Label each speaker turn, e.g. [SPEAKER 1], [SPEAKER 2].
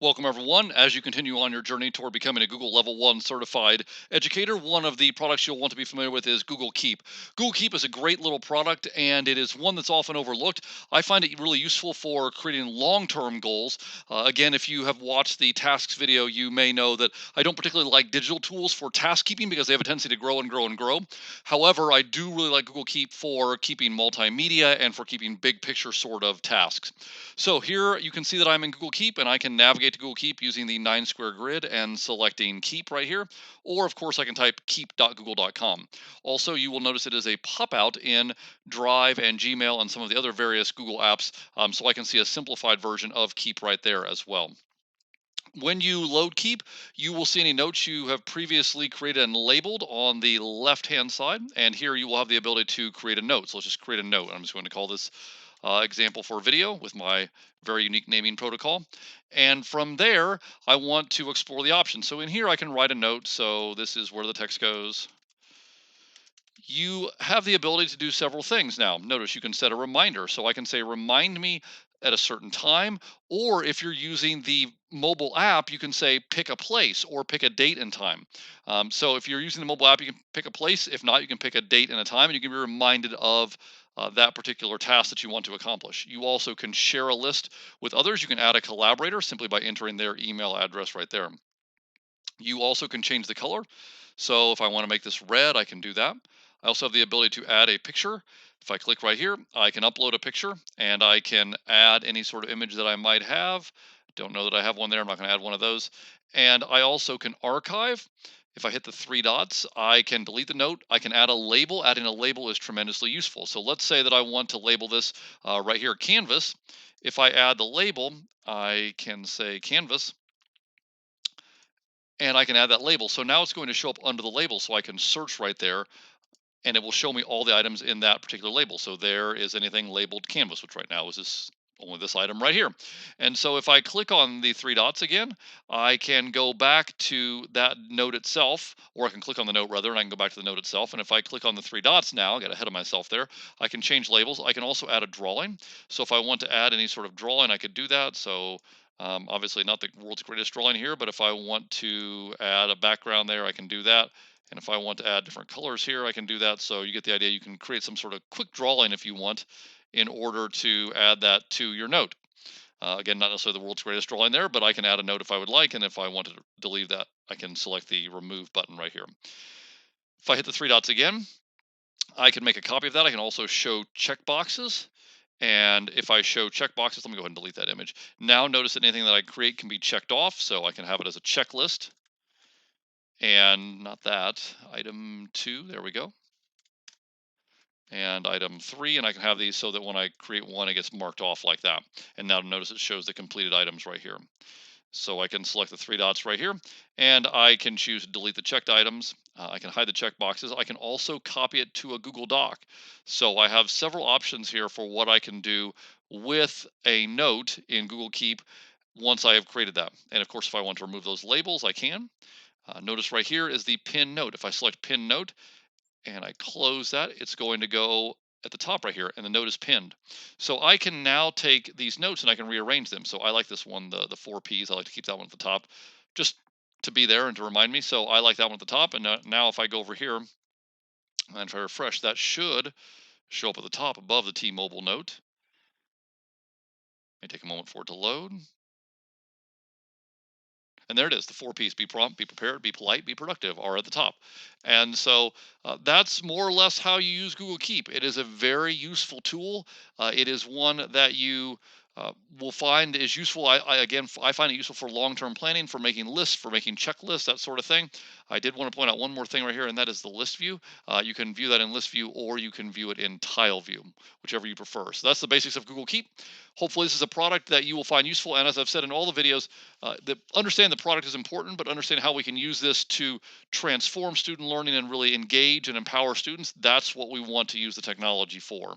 [SPEAKER 1] Welcome, everyone. As you continue on your journey toward becoming a Google Level 1 certified educator, one of the products you'll want to be familiar with is Google Keep. Google Keep is a great little product, and it is one that's often overlooked. I find it really useful for creating long term goals. Again, if you have watched the tasks video, you may know that I don't particularly like digital tools for task keeping because they have a tendency to grow and grow and grow. However, I do really like Google Keep for keeping multimedia and for keeping big picture sort of tasks. So here you can see that I'm in Google Keep and I can navigate to Google Keep using the 9 square grid and selecting Keep right here. Or of course I can type keep.google.com. Also, you will notice it is a pop out in Drive and Gmail and some of the other various Google apps. So I can see a simplified version of Keep right there as well. When you load Keep, you will see any notes you have previously created and labeled on the left hand side. And here you will have the ability to create a note. So let's just create a note. I'm just going to call this example for video with my very unique naming protocol. And from there, I want to explore the options. So in here, I can write a note. So this is where the text goes. You have the ability to do several things now. Notice you can set a reminder. So I can say, remind me at a certain time. Or if you're using the mobile app, you can say, pick a place or pick a date and time. So if you're using the mobile app, you can pick a place. If not, you can pick a date and a time, and you can be reminded of that particular task that you want to accomplish. You also can share a list with others. You can add a collaborator simply by entering their email address right there. You also can change the color. So if I want to make this red, I can do that. I also have the ability to add a picture. If I click right here, I can upload a picture and I can add any sort of image that I might have. Don't know that I have one there. I'm not going to add one of those. And I also can archive. If I hit the three dots, I can delete the note. I can add a label. Adding a label is tremendously useful. So let's say that I want to label this right here, Canvas. If I add the label, I can say Canvas and I can add that label. So now it's going to show up under the label. So I can search right there and it will show me all the items in that particular label. So there is anything labeled canvas, which right now is this only this item right here. And so if I click on the three dots again, I can go back to that note itself, or I can click on the note rather, and I can go back to the note itself. And if I click on the three dots now, I got ahead of myself there, I can change labels. I can also add a drawing. So if I want to add any sort of drawing, I could do that. So obviously not the world's greatest drawing here, but if I want to add a background there, I can do that. And if I want to add different colors here, I can do that. So you get the idea. You can create some sort of quick drawing if you want in order to add that to your note. Again, not necessarily the world's greatest drawing there, but I can add a note if I would like. And if I wanted to delete that, I can select the remove button right here. If I hit the three dots again, I can make a copy of that. I can also show checkboxes. And if I show checkboxes, let me go ahead and delete that image. Now notice that anything that I create can be checked off. So I can have it as a checklist and not that. Item 2, there we go. And item 3, and I can have these so that when I create one, it gets marked off like that. And now notice it shows the completed items right here. So I can select the three dots right here, and I can choose to delete the checked items. I can hide the check boxes. I can also copy it to a Google Doc. So I have several options here for what I can do with a note in Google Keep once I have created that. And of course, if I want to remove those labels, I can. Notice right here is the pin note. If I select pin note and I close that, it's going to go at the top right here, and the note is pinned. So I can now take these notes and I can rearrange them. So I like this one, the four P's. I like to keep that one at the top, just to be there and to remind me. So I like that one at the top. And now if I go over here and if I refresh, that should show up at the top above the T-Mobile note. May take a moment for it to load. And there it is, the four P's: be prompt, be prepared, be polite, be productive, are at the top. And so that's more or less how you use Google Keep. It is a very useful tool. It is one that you will find is useful. I find it useful for long-term planning, for making lists, for making checklists, that sort of thing. I did want to point out one more thing right here, and that is the list view. You can view that in list view, or you can view it in tile view, whichever you prefer. So that's the basics of Google Keep. Hopefully this is a product that you will find useful. And as I've said in all the videos, understand the product is important, but understand how we can use this to transform student learning and really engage and empower students. That's what we want to use the technology for.